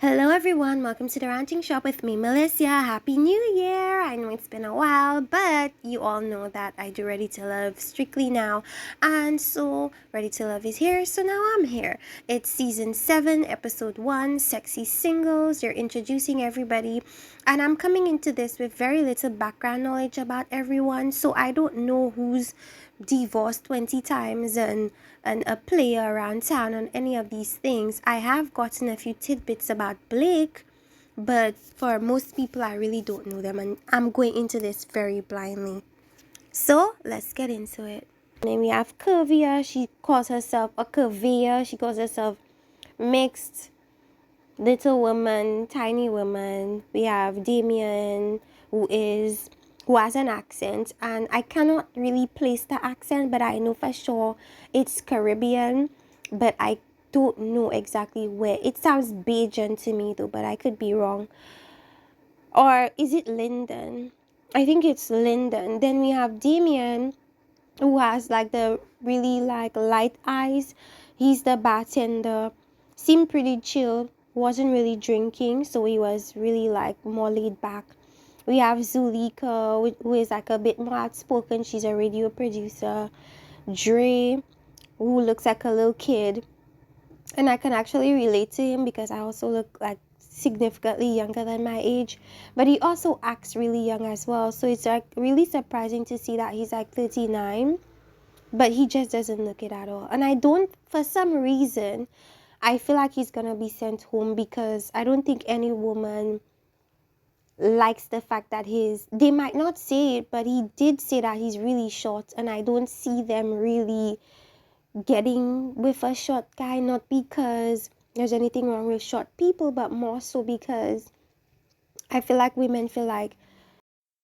Hello everyone, welcome to the Ranting Shop with me, Melissa. Happy New Year! I know it's been a while, but you all know that I do Ready to Love strictly now. And so Ready to Love is here, so now I'm here. It's season 7, episode 1, Sexy Singles. You're introducing everybody. And I'm coming into this with very little background knowledge about everyone, so I don't know who's divorced 20 times and a player around town on any of these things. I have gotten a few tidbits about Blake, but for most people, I really don't know them, and I'm going into this very blindly. So let's get into it. And then we have Curvia. She calls herself a curveyor. She calls herself mixed little woman, tiny woman. We have Damien, who has an accent, and I cannot really place the accent, but I know for sure it's Caribbean, but I don't know exactly where. It sounds Bajan to me though, but I could be wrong. Or is it Linden? I think it's Linden. Then we have Damien, who has like the really like light eyes. He's the bartender. Seemed pretty chill. Wasn't really drinking, so he was really like more laid back. We have Zulika, who is like a bit more outspoken. She's a radio producer. Dre, who looks like a little kid. And I can actually relate to him because I also look like significantly younger than my age. But he also acts really young as well. So it's like really surprising to see that he's like 39. But he just doesn't look it at all. And I don't, for some reason, I feel like he's gonna be sent home because I don't think any woman likes the fact that they might not say it, but he did say that he's really short, and I don't see them really getting with a short guy, not because there's anything wrong with short people, but more so because I feel like women feel like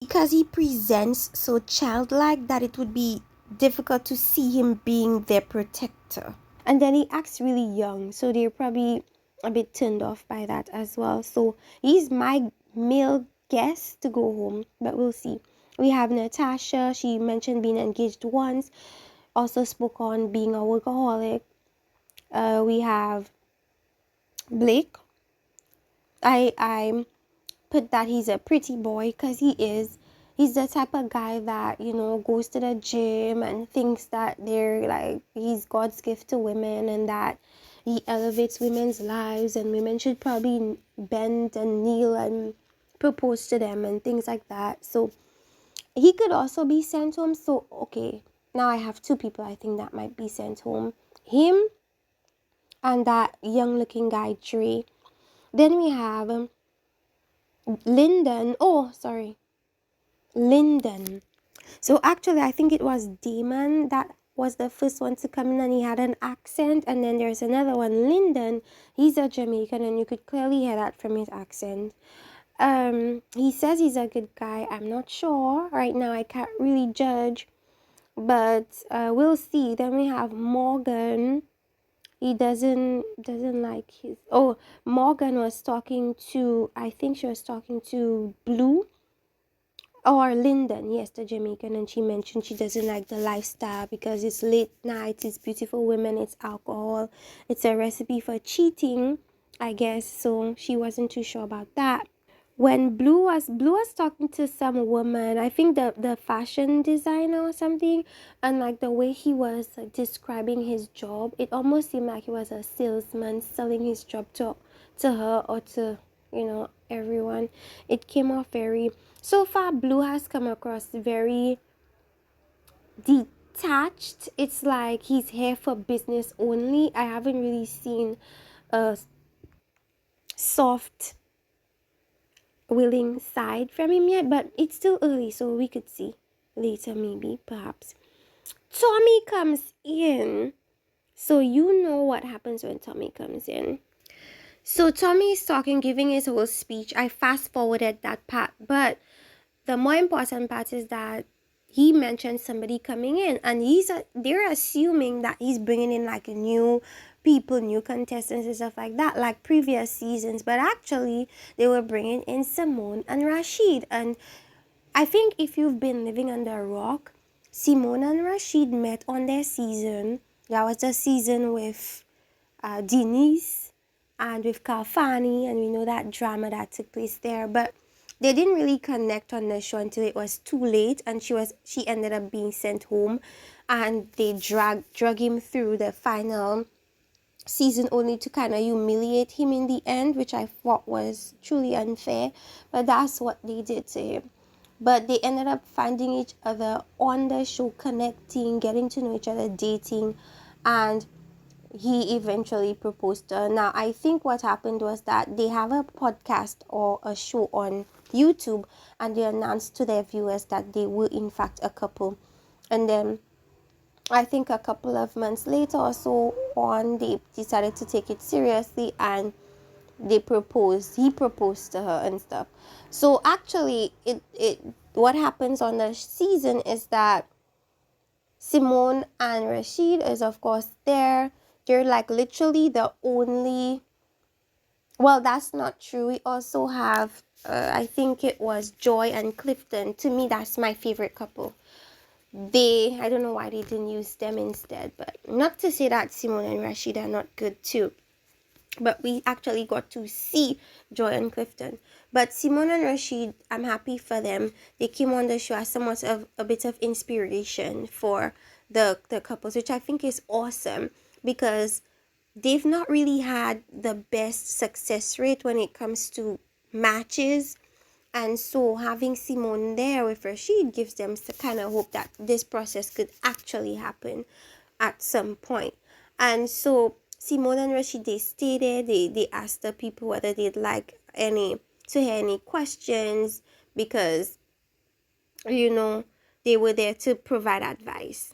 because he presents so childlike that it would be difficult to see him being their protector. And then he acts really young, so they're probably a bit turned off by that as well. So he's my male guest to go home, but we'll see. We have Natasha. She mentioned being engaged once, also spoke on being a workaholic. We have Blake. I put that he's a pretty boy because he is. He's the type of guy that, goes to the gym and thinks that they're like, he's God's gift to women and that he elevates women's lives and women should probably bend and kneel and propose to them and things like that. So he could also be sent home. So, okay, now I have two people I think that might be sent home. Him and that young looking guy, Dre. Then we have Linden. Oh, sorry. Linden. So actually, I think it was Damon that was the first one to come in and he had an accent. And then there's another one, Linden. He's a Jamaican and you could clearly hear that from his accent. He says he's a good guy. I'm not sure. Right now, I can't really judge. But we'll see. Then we have Morgan. He doesn't like his... Oh, Morgan was talking to... I think she was talking to Blue. Or Linden, yes, the Jamaican, and she mentioned she doesn't like the lifestyle because it's late nights, it's beautiful women, it's alcohol, it's a recipe for cheating, I guess. So she wasn't too sure about that. When Blue was talking to some woman, I think the fashion designer or something, and like the way he was like, describing his job, it almost seemed like he was a salesman selling his job to her or to everyone. It came off very... So far, Blue has come across very detached. It's like he's here for business only. I haven't really seen a soft, willing side from him yet, but it's still early, so we could see later, maybe, perhaps. Tommy comes in. So you know what happens when Tommy comes in. So Tommy is talking, giving his whole speech. I fast forwarded that part, but the more important part is that he mentioned somebody coming in, and they're assuming that he's bringing in like new people, new contestants and stuff like that, like previous seasons. But actually, they were bringing in Simone and Rashid. And I think if you've been living under a rock, Simone and Rashid met on their season. That was the season with Denise and with Kalfani, and we know that drama that took place there. But they didn't really connect on the show until it was too late, and she ended up being sent home, and they drug him through the final season only to kind of humiliate him in the end, which I thought was truly unfair. But that's what they did to him. But they ended up finding each other on the show, connecting, getting to know each other, dating, and he eventually proposed to her. Now, I think what happened was that they have a podcast or a show on YouTube, and they announced to their viewers that they were in fact a couple. And then I think a couple of months later or so on, they decided to take it seriously, and they proposed. He proposed to her and stuff. So actually, it what happens on the season is that Simone and Rashid is of course there. They're like literally the only. Well, that's not true. We also have, I think it was Joy and Clifton. To me, that's my favorite couple. I don't know why they didn't use them instead, but not to say that Simone and Rashid are not good too. But we actually got to see Joy and Clifton. But Simone and Rashid, I'm happy for them. They came on the show as somewhat of a bit of inspiration for the couples, which I think is awesome, because they've not really had the best success rate when it comes to matches. And so having Simone there with Rashid gives them the kind of hope that this process could actually happen at some point. And so Simone and Rashid, they stayed there. They asked the people whether they'd like to hear any questions, because they were there to provide advice.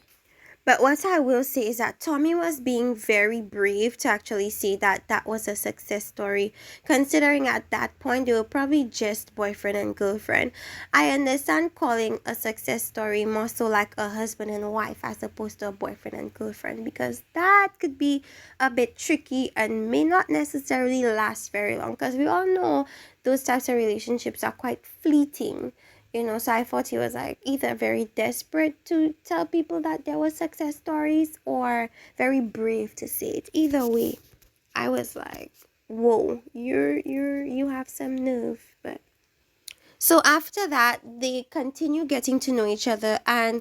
But what I will say is that Tommy was being very brave to actually say that that was a success story, considering at that point they were probably just boyfriend and girlfriend. I understand calling a success story more so like a husband and wife as opposed to a boyfriend and girlfriend, because that could be a bit tricky and may not necessarily last very long, because we all know those types of relationships are quite fleeting. So I thought he was like either very desperate to tell people that there were success stories, or very brave to say it. Either way, I was like, whoa, you have some nerve. But so after that, they continue getting to know each other, and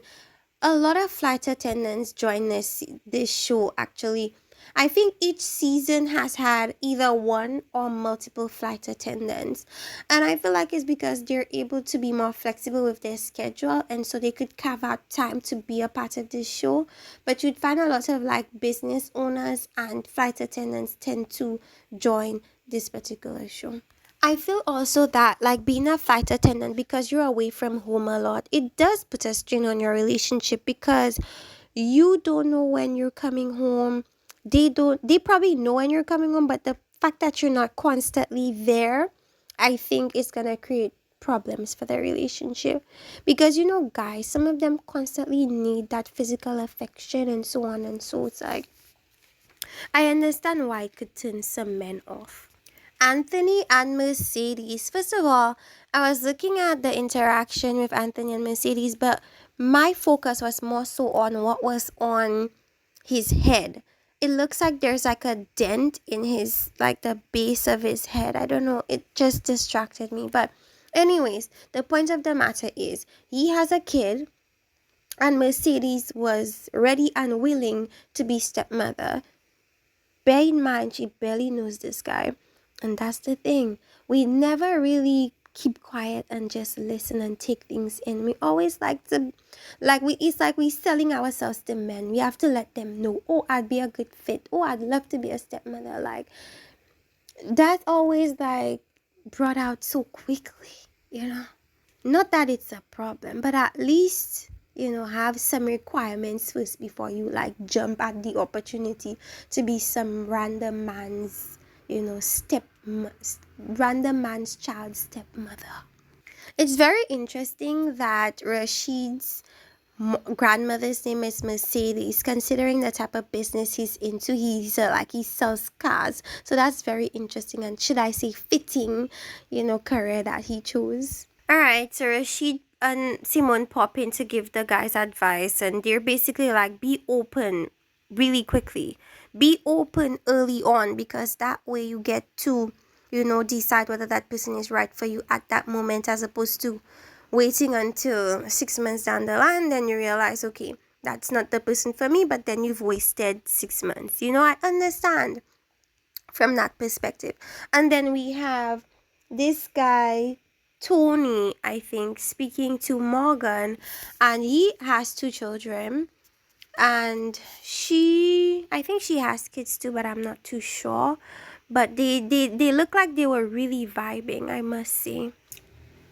a lot of flight attendants join this show actually. I think each season has had either one or multiple flight attendants. And I feel like it's because they're able to be more flexible with their schedule, and so they could carve out time to be a part of this show. But you'd find a lot of like business owners and flight attendants tend to join this particular show. I feel also that like being a flight attendant, because you're away from home a lot, it does put a strain on your relationship, because you don't know when you're coming home. They probably know when you're coming home, but the fact that you're not constantly there, I think is gonna create problems for the relationship. Because guys, some of them constantly need that physical affection and so on, and so it's like I understand why it could turn some men off. Anthony and Mercedes. First of all, I was looking at the interaction with Anthony and Mercedes, but my focus was more so on what was on his head. It looks like there's like a dent in his, like the base of his head. I don't know. It just distracted me. But, anyways, the point of the matter is he has a kid, and Mercedes was ready and willing to be stepmother. Bear in mind, she barely knows this guy. And that's the thing. We never really keep quiet and just listen and take things in. We always like to, it's like we selling ourselves to men. We have to let them know, oh, I'd be a good fit. Oh, I'd love to be a stepmother. Like, that's always like brought out so quickly. Not that it's a problem, but at least have some requirements first before you like jump at the opportunity to be some random man's random man's child's stepmother. It's very interesting that Rashid's grandmother's name is Mercedes, considering the type of business he's into. He sells cars, so that's very interesting, and should I say fitting career that he chose. All right, so Rashid and Simone pop in to give the guys advice, and they're basically like, be open really quickly, be open early on, because that way you get to, decide whether that person is right for you at that moment, as opposed to waiting until 6 months down the line, then you realize, okay, that's not the person for me, but then you've wasted 6 months. I understand from that perspective. And then we have this guy, Tony, I think, speaking to Morgan, and he has two children. And I think she has kids too, but I'm not too sure. But they look like they were really vibing, I must say.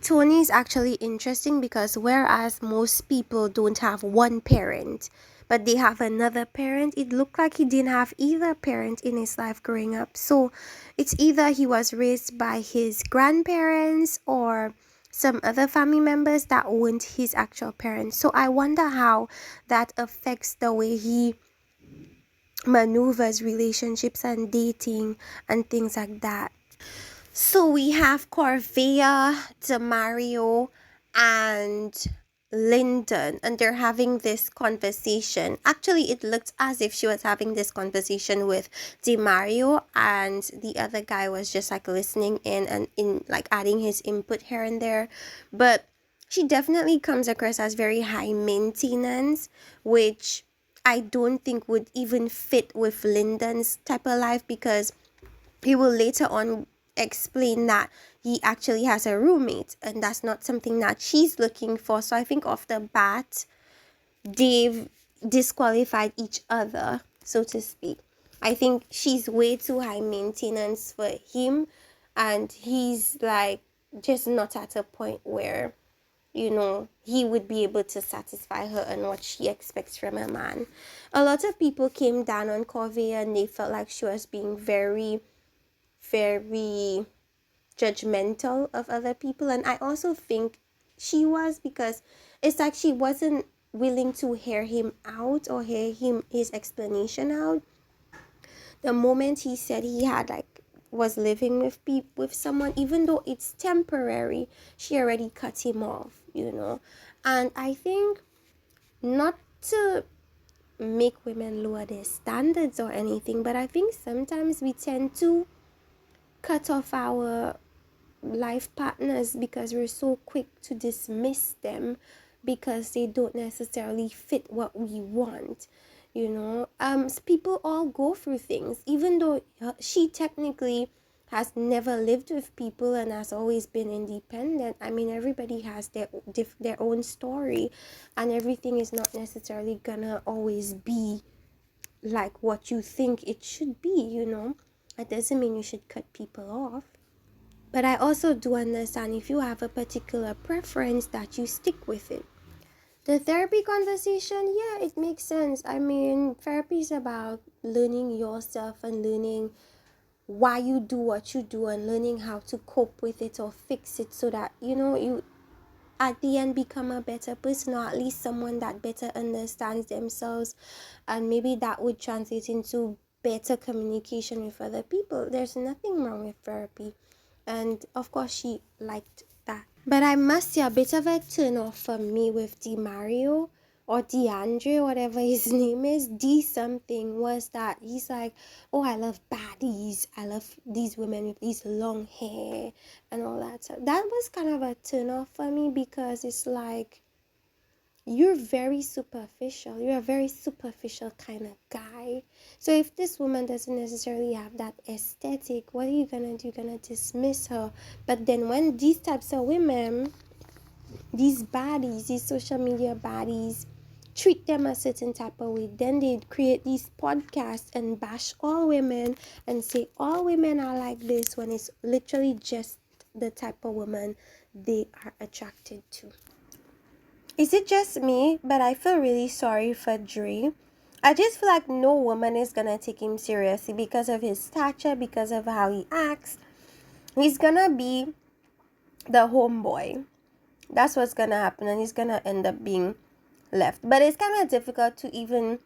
Tony is actually interesting because whereas most people don't have one parent, but they have another parent, it looked like he didn't have either parent in his life growing up. So it's either he was raised by his grandparents or some other family members that weren't his actual parents. So I wonder how that affects the way he maneuvers relationships and dating and things like that. So we have Corvea, Demario, and Lyndon, and they're having this conversation. Actually, it looked as if she was having this conversation with Demario, and the other guy was just like listening in and in like adding his input here and there. But she definitely comes across as very high maintenance, which I don't think would even fit with Lyndon's type of life, because he will later on explain that he actually has a roommate, and that's not something that she's looking for. So I think off the bat, they've disqualified each other, so to speak. I think she's way too high maintenance for him, and he's like just not at a point where he would be able to satisfy her and what she expects from a man. A lot of people came down on Corvea, and they felt like she was being very, very judgmental of other people. And I also think she was, because it's like she wasn't willing to hear him out or hear his explanation out. The moment he said he had was living with someone, even though it's temporary, she already cut him off. And I think, not to make women lower their standards or anything, but I think sometimes we tend to cut off our life partners because we're so quick to dismiss them because they don't necessarily fit what we want. People all go through things, even though she technically has never lived with people and has always been independent. I mean, everybody has their own story, and everything is not necessarily gonna always be like what you think it should be. It doesn't mean you should cut people off. But I also do understand, if you have a particular preference, that you stick with it. The therapy conversation, yeah, it makes sense. I mean, therapy is about learning yourself and learning why you do what you do and learning how to cope with it or fix it, so that, you at the end become a better person, or at least someone that better understands themselves, and maybe that would translate into better communication with other people. There's nothing wrong with therapy, and of course she liked that. But I must say, a bit of a turn off for me with Demario, or DeAndre, whatever his name is, D something, was that he's like, oh, I love baddies, I love these women with these long hair and all that. So that was kind of a turn off for me, because it's like, you're very superficial. You're a very superficial kind of guy. So if this woman doesn't necessarily have that aesthetic, what are you gonna do? You're gonna dismiss her. But then when these types of women, these baddies, these social media baddies, treat them a certain type of way, then they create these podcasts and bash all women and say all women are like this, when it's literally just the type of woman they are attracted to. Is it just me? But I feel really sorry for Dre. I just feel like no woman is gonna take him seriously because of his stature, because of how he acts. He's gonna be the homeboy. That's what's gonna happen, and he's gonna end up being left. But it's kind of difficult to even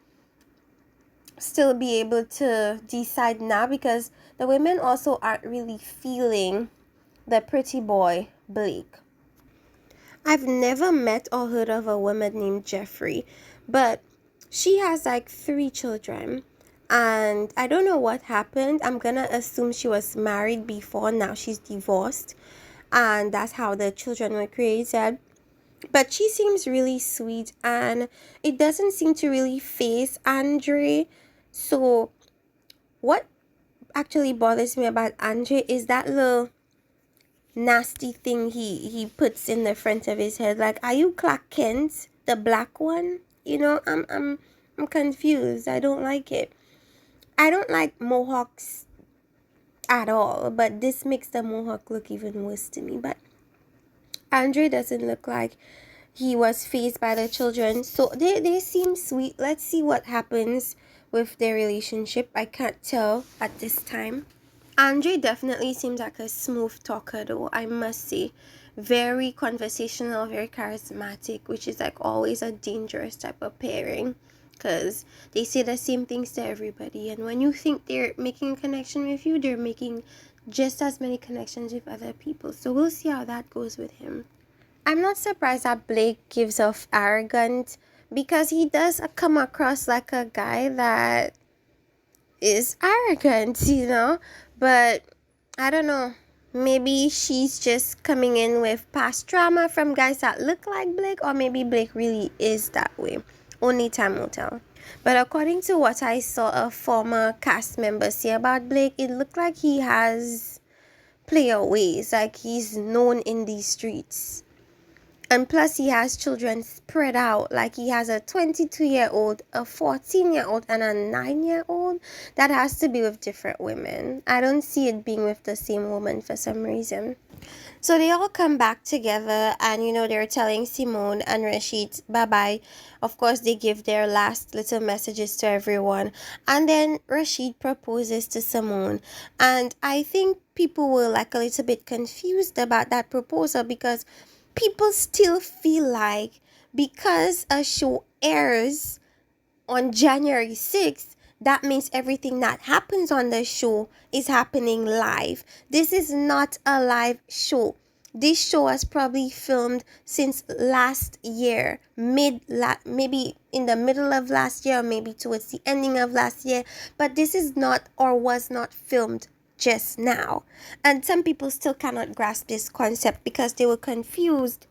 still be able to decide now, because the women also aren't really feeling the pretty boy Blake. I've never met or heard of a woman named Jeffrey, but she has like 3 children, And I don't know what happened. I'm gonna assume she was married before, now she's divorced, and that's how the children were created. But she seems really sweet, and it doesn't seem to really phase Andre. So what actually bothers me about Andre is that little nasty thing he puts in the front of his head. Like, are you Clark Kent, the black one? I'm confused. I don't like it. I don't like mohawks at all, but this makes the mohawk look even worse to me. But Andre doesn't look like he was faced by the children, so they seem sweet. Let's see what happens with their relationship. I can't tell at this time. Andre definitely seems like a smooth talker, though, I must say. Very conversational, very charismatic, which is like always a dangerous type of pairing, because they say the same things to everybody, and when you think they're making a connection with you, they're making just as many connections with other people. So we'll see how that goes with him. I'm not surprised that Blake gives off arrogant, because he does come across like a guy that is arrogant, But I don't know. Maybe she's just coming in with past trauma from guys that look like Blake, or maybe Blake really is that way. Only time will tell. But according to what I saw a former cast member say about Blake, it looked like he has player ways, like he's known in these streets. And plus, he has children spread out. Like, he has a 22-year-old, a 14-year-old, and a 9-year-old. That has to be with different women. I don't see it being with the same woman for some reason. So they all come back together, and they're telling Simone and Rashid bye-bye. Of course, they give their last little messages to everyone. And then Rashid proposes to Simone. And I think people were like a little bit confused about that proposal, because people still feel like because a show airs on January 6th, that means everything that happens on the show is happening live. This is not a live show. This show was probably filmed since last year, maybe in the middle of last year, or maybe towards the ending of last year. But this is not, or was not, filmed just now. And some people still cannot grasp this concept, because they were confused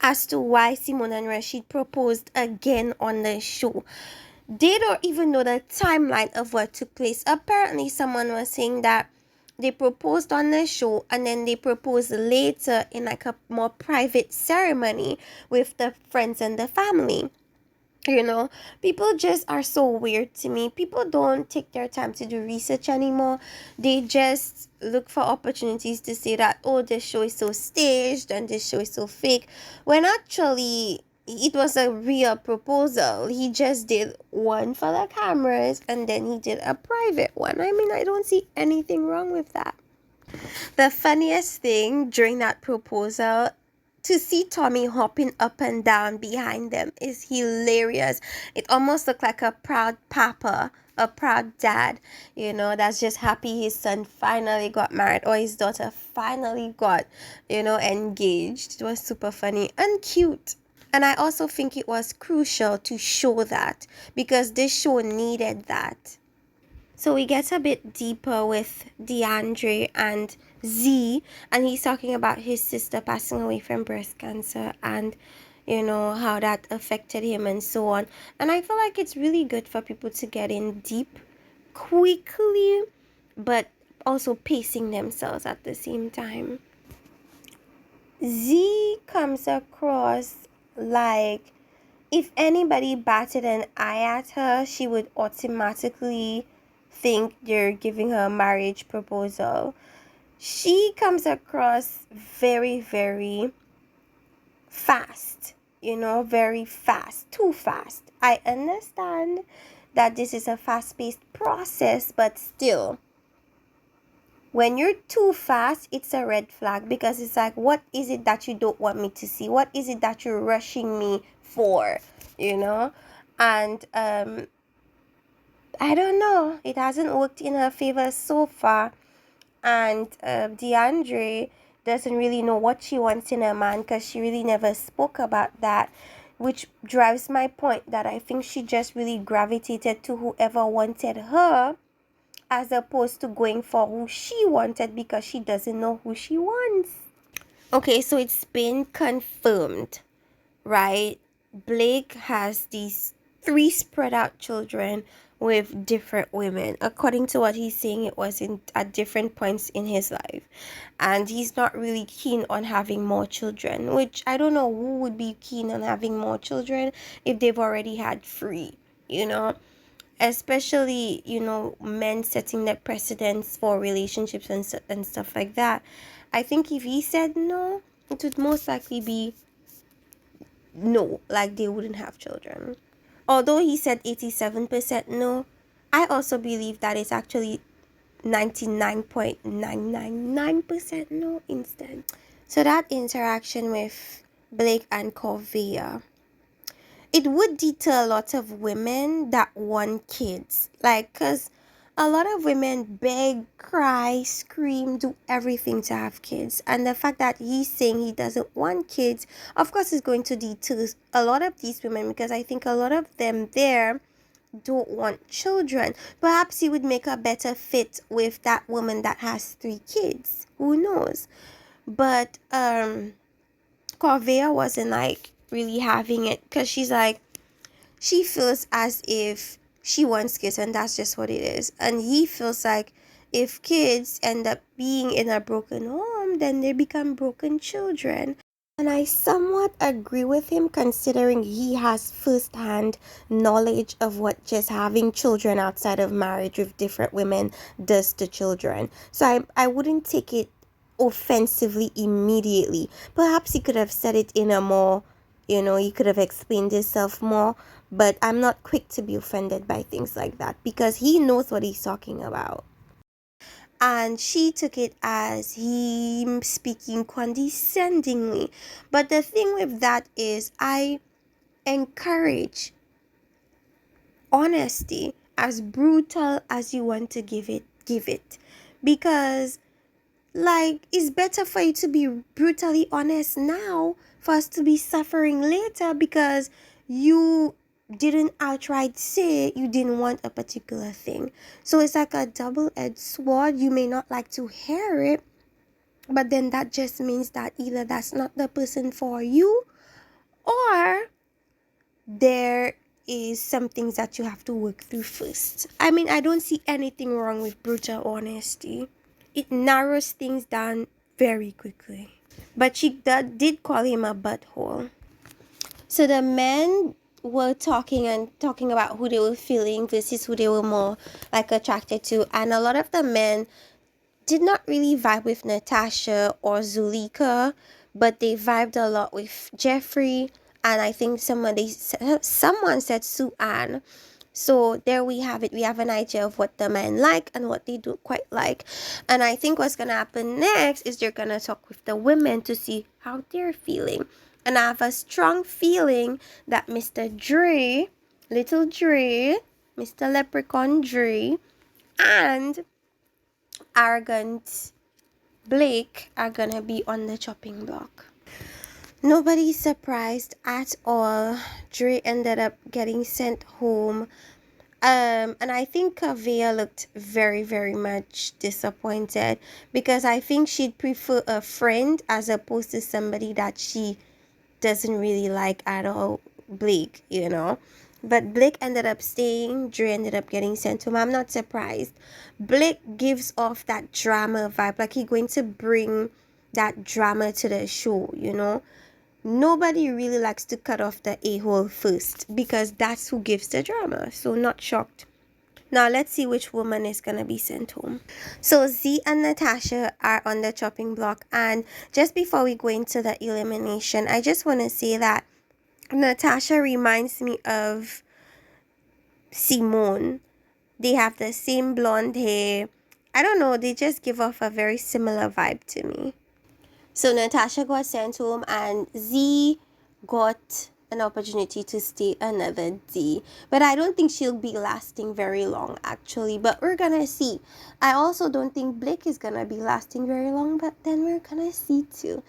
as to why Simone and Rashid proposed again on the show. They don't even know the timeline of what took place. Apparently, someone was saying that they proposed on the show, and then they proposed later in like a more private ceremony with the friends and the family. People just are so weird to me. People don't take their time to do research anymore. They just look for opportunities to say that, oh, this show is so staged and this show is so fake, when actually it was a real proposal. He just did one for the cameras, and then he did a private one. I mean, I don't see anything wrong with that. The funniest thing during that proposal, to see Tommy hopping up and down behind them, is hilarious. It almost looked like a proud papa, a proud dad, that's just happy his son finally got married, or his daughter finally got, engaged. It was super funny and cute. And I also think it was crucial to show that, because this show needed that. So we get a bit deeper with DeAndre and Z, and he's talking about his sister passing away from breast cancer, and how that affected him and so on. And I feel like it's really good for people to get in deep quickly, but also pacing themselves at the same time. Z comes across like if anybody batted an eye at her, she would automatically think they're giving her a marriage proposal. She comes across very, very fast, very fast, too fast. I understand that this is a fast-paced process, but still, when you're too fast, it's a red flag, because it's like, what is it that you don't want me to see? What is it that you're rushing me for? And I don't know. It hasn't worked in her favor so far. And DeAndre doesn't really know what she wants in a man, because she really never spoke about that. which drives my point that I think she just really gravitated to whoever wanted her as opposed to going for who she wanted because she doesn't know who she wants. Okay, so it's been confirmed, right? Blake has these 3 spread out children with different women. According to what he's saying, it was at different points in his life. And he's not really keen on having more children, which I don't know who would be keen on having more children if they've already had 3, you know? Especially, men setting their precedents for relationships and stuff like that. I think if he said no, it would most likely be no, like they wouldn't have children. Although he said 87% no, I also believe that it's actually 99.999% no instead. So that interaction with Blake and Corvea, it would deter a lot of women that want kids. Like, because a lot of women beg, cry, scream, do everything to have kids. And the fact that he's saying he doesn't want kids, of course, is going to deter a lot of these women because I think a lot of them there don't want children. Perhaps he would make a better fit with that woman that has 3 kids. Who knows? But Corvea wasn't like really having it because she's like, she feels as if she wants kids and that's just what it is. And he feels like if kids end up being in a broken home, then they become broken children. And I somewhat agree with him considering he has first-hand knowledge of what just having children outside of marriage with different women does to children. So I wouldn't take it offensively immediately. Perhaps he could have said it in a more, he could have explained himself more, but I'm not quick to be offended by things like that because he knows what he's talking about. And she took it as him speaking condescendingly. But the thing with that is I encourage honesty. As brutal as you want to give it. Because like it's better for you to be brutally honest now for us to be suffering later because you didn't outright say you didn't want a particular thing. So it's like a double-edged sword. You may not like to hear it, but then that just means that either that's not the person for you or there is some things that you have to work through first. I mean, I don't see anything wrong with brutal honesty. It narrows things down very quickly. But she did call him a butthole. So the men were talking about who they were feeling versus who they were more like attracted to. And a lot of the men did not really vibe with Natasha or Zulika, but they vibed a lot with Jeffrey. And I think someone said Sue-Ann. So there we have it. We have an idea of what the men like and what they don't quite like. And I think what's going to happen next is they're going to talk with the women to see how they're feeling. And I have a strong feeling that Mr. Dre, Little Dre, Mr. Leprechaun Dre, and arrogant Blake are going to be on the chopping block. Nobody's surprised at all. Dre ended up getting sent home. And I think Kavea looked very, very much disappointed because I think she'd prefer a friend as opposed to somebody that she doesn't really like at all, Blake, But Blake ended up staying. Dre ended up getting sent home. I'm not surprised. Blake gives off that drama vibe. Like he's going to bring that drama to the show, Nobody really likes to cut off the a-hole first because that's who gives the drama. So not shocked. Now let's see which woman is going to be sent home. So Z and Natasha are on the chopping block. And just before we go into the elimination, I just want to say that Natasha reminds me of Simone. They have the same blonde hair. I don't know, they just give off a very similar vibe to me. So Natasha got sent home and Z got an opportunity to stay another day. But I don't think she'll be lasting very long actually. But we're gonna see. I also don't think Blake is gonna be lasting very long, but then we're gonna see too.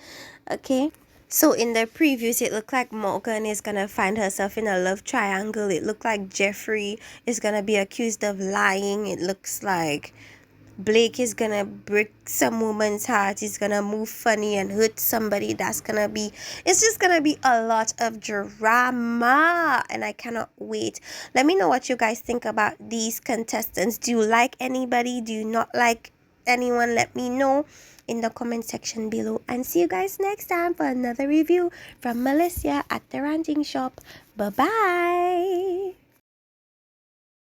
Okay? So in the previews, it looked like Morgan is gonna find herself in a love triangle. It looked like Jeffrey is gonna be accused of lying. It looks like Blake is gonna break some woman's heart. He's gonna move funny and hurt somebody. It's just gonna be a lot of drama, and I cannot wait. Let me know what you guys think about these contestants. Do you like anybody? Do you not like anyone? Let me know in the comment section below, and see you guys next time for another review from Melissa at the Ranting Shop. Bye bye.